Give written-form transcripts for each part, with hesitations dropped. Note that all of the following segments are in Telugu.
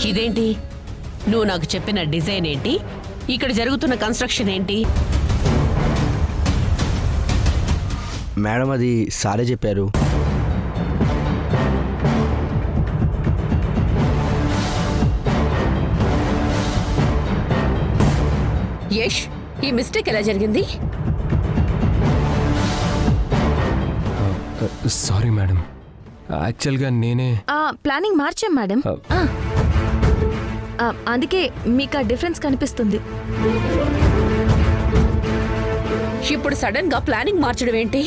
ఇదేంటి? నువ్వు నాకు చెప్పిన డిజైన్ ఏంటి? ఇక్కడ జరుగుతున్న కన్స్ట్రక్షన్ ఏంటి? మేడం అది సారే చెప్పారు. యష్, ఈ మిస్టేక్ ఎలా జరిగింది? సారీ మేడం, యాక్చువల్గా నేనే ప్లానింగ్ మార్చాం మేడం. అందుకే మీకు ఆ డిఫరెన్స్ కనిపిస్తుంది. ఇప్పుడు సడన్ గా ప్లానింగ్ మార్చడం ఏంటి?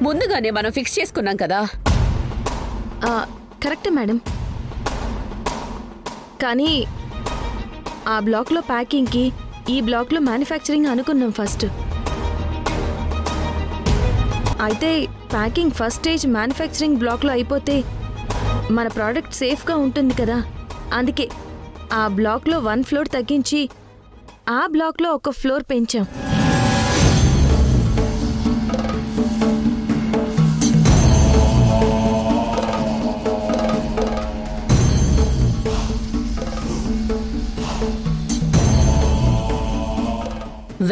ముందుగానే మనం ఫిక్స్ చేసుకున్నాం కదా. కరెక్టే మేడం, కానీ ఆ బ్లాక్లో ప్యాకింగ్కి ఈ బ్లాక్లో మ్యానుఫ్యాక్చరింగ్ అనుకున్నాం ఫస్ట్. అయితే ప్యాకింగ్ ఫస్ట్ స్టేజ్ మ్యానుఫ్యాక్చరింగ్ బ్లాక్లో అయిపోతే మన ప్రోడక్ట్ సేఫ్గా ఉంటుంది కదా. అందుకే ఆ బ్లాక్లో 1 ఫ్లోర్ తగ్గించి ఆ బ్లాక్లో 1 ఫ్లోర్ పెంచాం.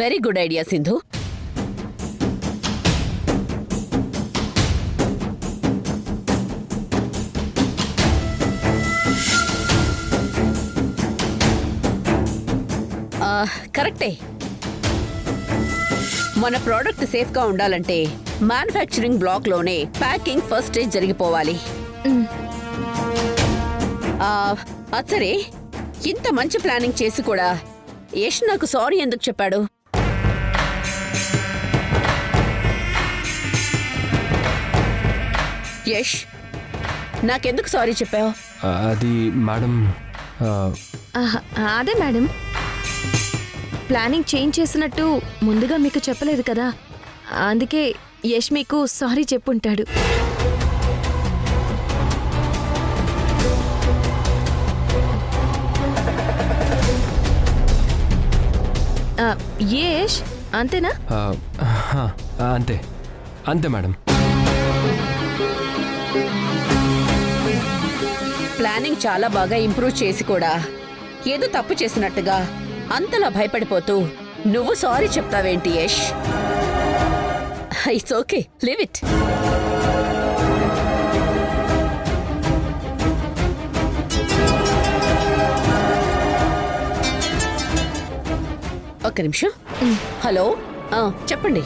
Very good idea Sindhu. కరెక్టే. మన ప్రోడక్ట్ సేఫ్గా ఉండాలంటే మ్యానుఫ్యాక్చరింగ్ బ్లాక్లోనే ప్యాకింగ్ ఫస్ట్ స్టేజ్ జరిగిపోవాలి. అచ్చరే, ఇంత మంచి ప్లానింగ్ చేసి కూడా యష్ నాకు సారీ ఎందుకు చెప్పాడు? యష్, నాకెందుకు సారీ చెప్పావు? అది మేడం, అదే మేడం, ప్లానింగ్ చేంజ్ చేసినట్టు ముందుగా మీకు చెప్పలేదు కదా. అందుకే యష్ మీకు సారీ చెప్పుంటాడు. యష్, అంతేనా? అంతే అంతే మేడం. ప్లానింగ్ చాలా బాగా ఇంప్రూవ్ చేసి కూడా ఏదో తప్పు చేసినట్టుగా అంతలా భయపడిపోతూ నువ్వు సారీ చెప్తావేంటి Yash? It's okay, leave it. ఒక్క నిమిషం. హలో, చెప్పండి.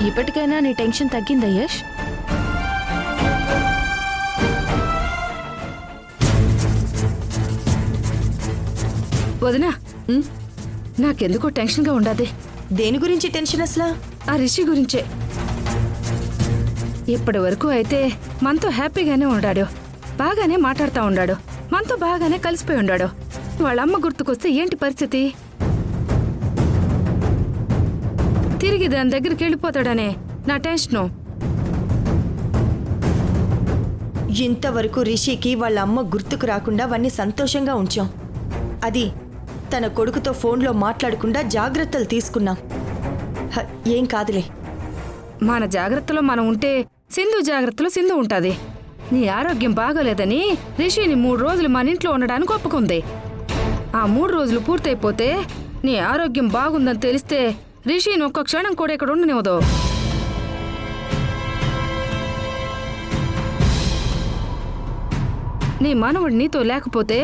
ఇప్పటికైనా నీ టెన్షన్ తగ్గిందా యష్? వదినా, నాకెందుకో టెన్షన్గా ఉండదే. దేని గురించి టెన్షన్ అసలు? ఆ రిషి గురించే. ఇప్పటి వరకు అయితే మనతో హ్యాపీగానే ఉన్నాడు, బాగానే మాట్లాడుతూ ఉన్నాడు, మనతో బాగానే కలిసిపోయి ఉన్నాడు. వాళ్ళమ్మ గుర్తుకొస్తే ఏంటి పరిస్థితి? తిరిగి దాని దగ్గరికి వెళ్ళిపోతాడనే నా టెన్షను. ఇంతవరకు రిషికి వాళ్ళ అమ్మ గుర్తుకు రాకుండా వాణ్ణి సంతోషంగా ఉంచాం. అది తన కొడుకుతో ఫోన్లో మాట్లాడకుండా జాగ్రత్తలు తీసుకున్నాం. ఏం కాదులే. మన జాగ్రత్తలో మనం ఉంటే సింధు జాగ్రత్తలో సింధు ఉంటుంది. నీ ఆరోగ్యం బాగోలేదని రిషిని 3 రోజులు మన ఇంట్లో ఉండడానికి ఒప్పుకుంది. ఆ 3 రోజులు పూర్తయిపోతే నీ ఆరోగ్యం బాగుందని తెలిస్తే రిషిని ఒక్క క్షణం కూడా ఇక్కడ ఉండనివ్వదు. నీ మనవడు నీతో లేకపోతే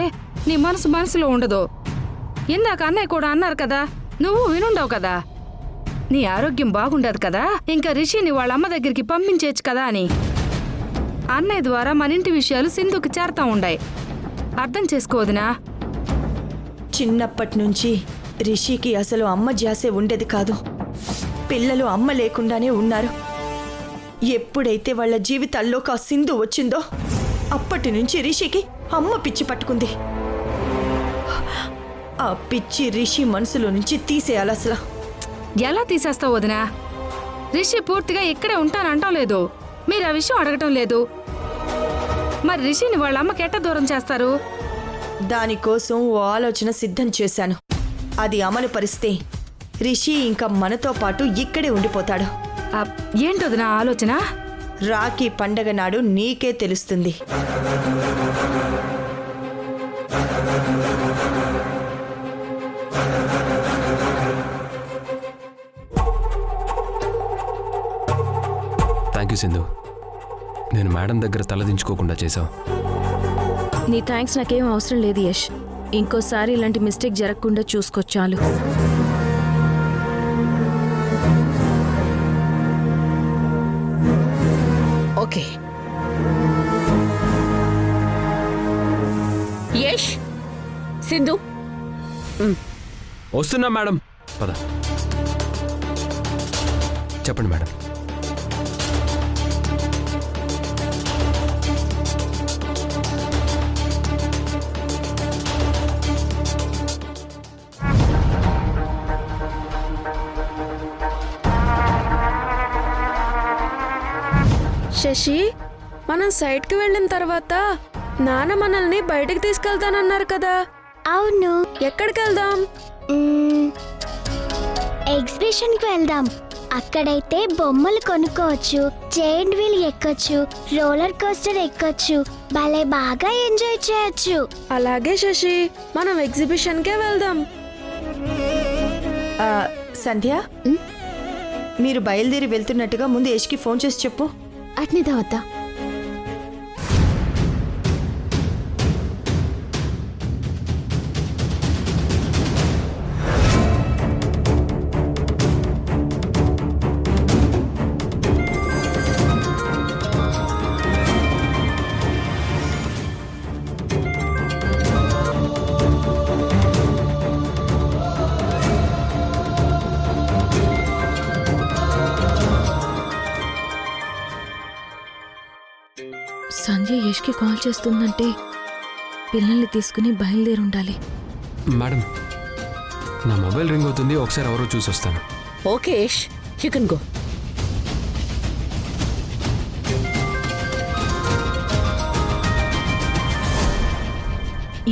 నీ మనసులో ఉండదు. ఇందాక అన్నయ్య కూడా అన్నారు కదా, నువ్వు వినుండవు కదా. నీ ఆరోగ్యం బాగుండదు కదా, ఇంకా రిషిని వాళ్ళ అమ్మ దగ్గరికి పంపించేచ్చు కదా అని. అన్నయ్య ద్వారా మన ఇంటి విషయాలు సింధుకి చేరుతా ఉండాయి. అర్థం చేసుకోవద్దునా? చిన్నప్పటి నుంచి రిషికి అసలు అమ్మ ధ్యాసే ఉండేది కాదు. పిల్లలు అమ్మ లేకుండానే ఉన్నారు. ఎప్పుడైతే వాళ్ళ జీవితాల్లోకి ఆ సింధు వచ్చిందో అప్పటి నుంచి రిషికి అమ్మ పిచ్చి పట్టుకుంది. ఆ పిచ్చి రిషి మనసులో నుంచి తీసేయాలి అసలు. ఎలా తీసేస్తావు వదినా? రిషి పూర్తిగా ఇక్కడే ఉంటానంటాం లేదు, మీరు ఆ విషయం అడగటం లేదు. మరి రిషిని వాళ్ళ అమ్మకి ఎట్ట దూరం చేస్తారు? దానికోసం ఓ ఆలోచన సిద్ధం చేశాను. అది అమలు పరిస్తే రిషి ఇంకా మనతో పాటు ఇక్కడే ఉండిపోతాడు. ఆ, ఏంటది నా ఆలోచన? రాఖీ పండగ నాడు నీకే తెలుస్తుంది. థ్యాంక్ యూ సింధు, నేను మేడం దగ్గర తలదించుకోకుండా చేశావు. నీ థ్యాంక్స్ నాకేం అవసరం లేదు యష్. ఇంకోసారి ఇలాంటి మిస్టేక్ జరగకుండా చూసుకో చాలు. ఓకే యష్, సింధు, వస్తున్నా మేడం. పద. చెప్పండి మేడం. శశి, మనం సైట్కి వెళ్ళిన తర్వాత నాన్న మనల్ని బయటకు తీసుకెళ్తానన్నారు కదా. అవును. ఎక్కడికి వెళ్దాం? ఎగ్జిబిషన్కి వెళ్దాం. అక్కడైతే బొమ్మలు కొనుక్కోవచ్చు, జైంట్ వీల్ ఎక్కొచ్చు, రోలర్ కోస్టర్ ఎక్కొచ్చు, భలే బాగా ఎంజాయ్ చేయొచ్చు. అలాగే శశి, మనం ఎగ్జిబిషన్కే వెళ్దాం. సంధ్య, మీరు బయలుదేరి వెళ్తున్నట్టుగా ముందు యష్కి ఫోన్ చేసి చెప్పు. అట్నిదా వద్దా? సంజయ్ యష్కి కాల్ చేస్తుందంటే పిల్లల్ని తీసుకుని బయలుదేరి ఉండాలి. మేడం, నా మొబైల్ రింగ్ అవుతుంది, ఒకసారి ఎవరో చూసి వస్తాను. Okay Yash, you can go.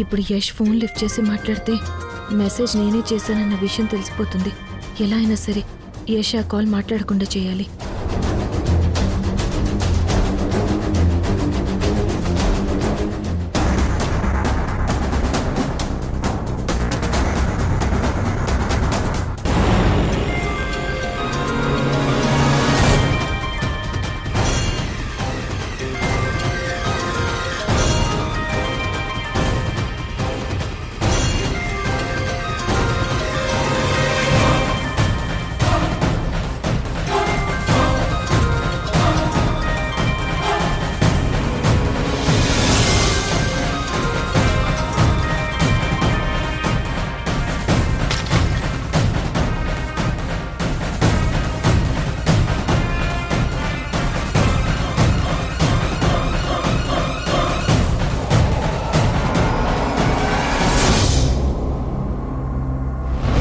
ఇప్పుడు యష్ ఫోన్ లిఫ్ట్ చేసి మాట్లాడితే మెసేజ్ నేనే చేశానన్న విషయం తెలిసిపోతుంది. ఎలా అయినా సరే యష్ ఆ కాల్ మాట్లాడకుండా చేయాలి.